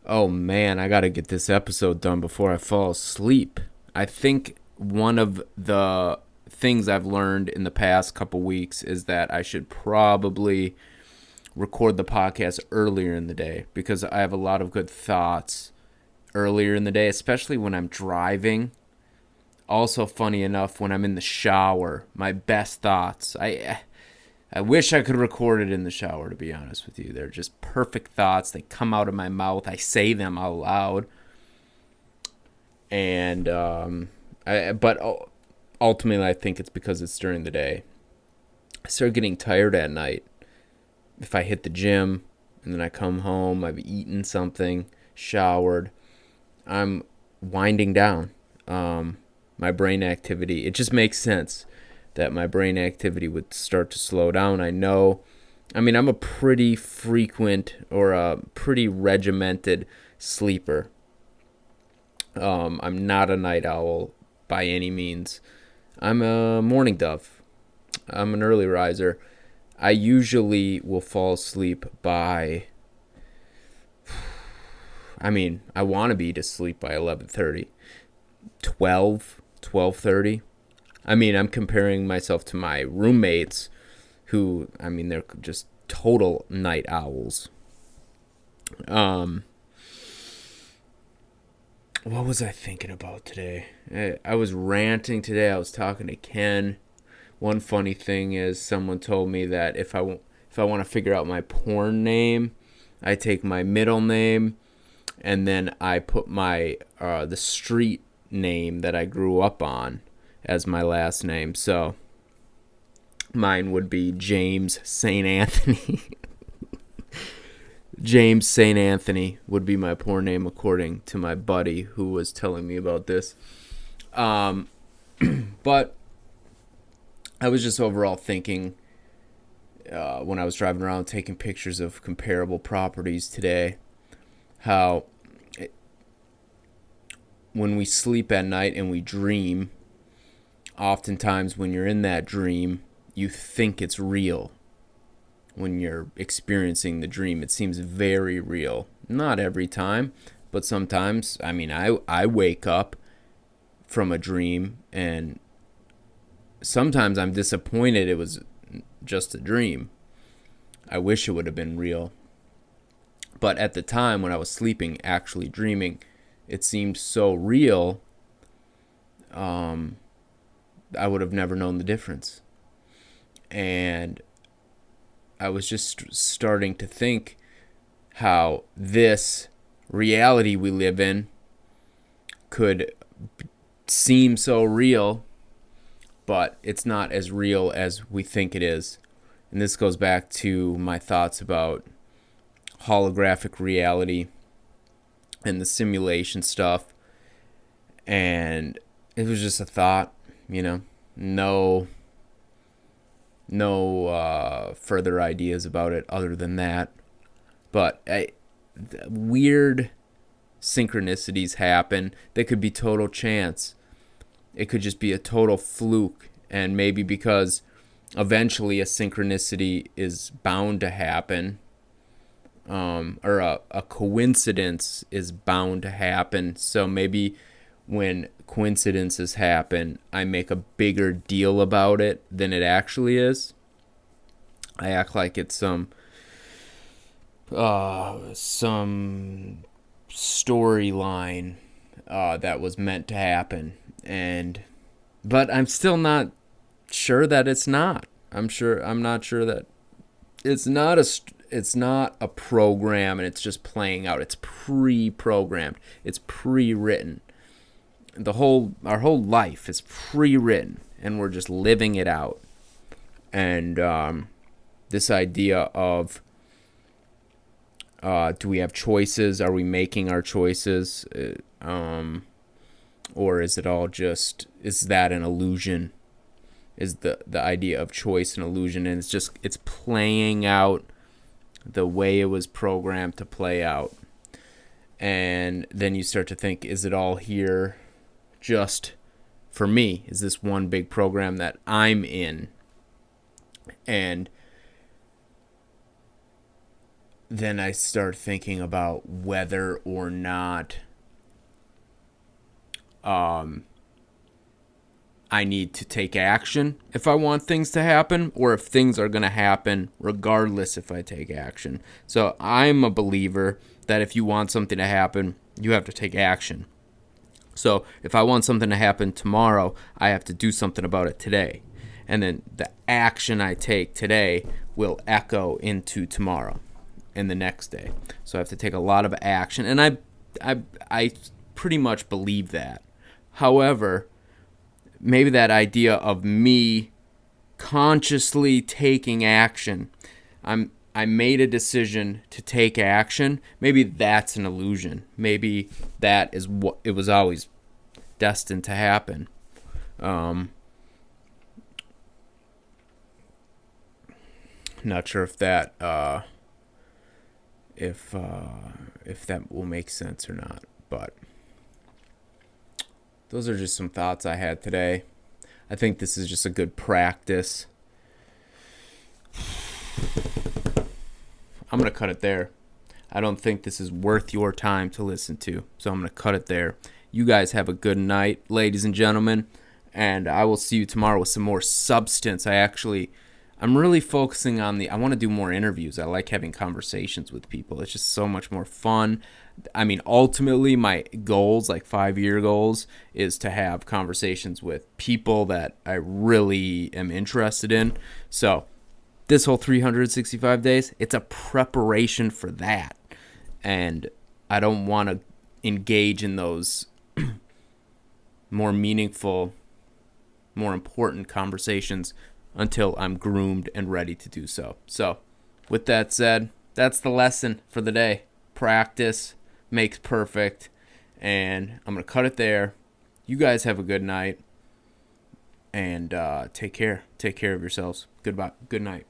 Oh man, I gotta get this episode done before I fall asleep. I think one of the things I've learned in the past couple weeks is that I should probably record the podcast earlier in the day because I have a lot of good thoughts earlier in the day, especially when I'm driving. Also, funny enough, when I'm in the shower, my best thoughts. I wish I could record it in the shower, to be honest with you. They're just perfect thoughts. They come out of my mouth. I say them out loud. And, but ultimately, I think it's because it's during the day. I start getting tired at night. If I hit the gym and then I come home, I've eaten something, showered, I'm winding down. My brain activity, it just makes sense that my brain activity would start to slow down. I'm a pretty frequent or a pretty regimented sleeper. I'm not a night owl by any means. I'm a morning dove. I'm an early riser. I usually will fall asleep by I want to be to sleep by 11:30, 12:30. I'm comparing myself to my roommates who, they're just total night owls. Um, what was I thinking about today? I was ranting today. I was talking to Ken. One funny thing is someone told me that if I want to figure out my porn name, I take my middle name and then I put my the street name that I grew up on as my last name. So mine would be James St. Anthony. James St. Anthony would be my porn name according to my buddy who was telling me about this. Um, but I was just overall thinking when I was driving around taking pictures of comparable properties today, how when we sleep at night and we dream, oftentimes when you're in that dream, you think it's real. When you're experiencing the dream, it seems very real. Not every time, but sometimes. I wake up from a dream and sometimes I'm disappointed it was just a dream. I wish it would have been real. But at the time when I was sleeping, actually dreaming, it seemed so real, I would have never known the difference. And I was just starting to think how this reality we live in could seem so real, but it's not as real as we think it is. And this goes back to my thoughts about holographic reality and the simulation stuff. And it was just a thought, no further ideas about it other than that. But weird synchronicities happen. They could be total chance. It could just be a total fluke. And maybe because eventually a synchronicity is bound to happen, or a coincidence is bound to happen. So maybe when coincidences happen, I make a bigger deal about it than it actually is. I act like it's some storyline that was meant to happen, but I'm still not sure that it's not. I'm not sure that it's not a program and it's just playing out. It's pre-programmed. It's pre-written. Our whole life is pre-written and we're just living it out. And this idea of do we have choices? Are we making our choices? Or is that an illusion? Is the idea of choice an illusion? And it's playing out the way it was programmed to play out. And then you start to think, is it all here just for me? Is this one big program that I'm in? And then I start thinking about whether or not I need to take action if I want things to happen, or if things are going to happen regardless if I take action. So I'm a believer that if you want something to happen, you have to take action. So if I want something to happen tomorrow, I have to do something about it today. And then the action I take today will echo into tomorrow and the next day. So I have to take a lot of action. And I pretty much believe that. However, maybe that idea of me consciously taking action, I made a decision to take action, maybe that's an illusion. Maybe that is what it was always destined to happen. Not sure if that if that will make sense or not, but those are just some thoughts I had today. I think this is just a good practice. I'm going to cut it there. I don't think this is worth your time to listen to, so I'm going to cut it there. You guys have a good night, ladies and gentlemen, and I will see you tomorrow with some more substance. I'm really focusing on I want to do more interviews. I like having conversations with people. It's just so much more fun. I mean, ultimately, my goals, like 5-year goals, is to have conversations with people that I really am interested in. So this whole 365 days, it's a preparation for that. And I don't want to engage in those more meaningful, more important conversations until I'm groomed and ready to do so. So with that said, that's the lesson for the day. Practice makes perfect. And I'm going to cut it there. You guys have a good night. And take care. Take care of yourselves. Goodbye. Good night.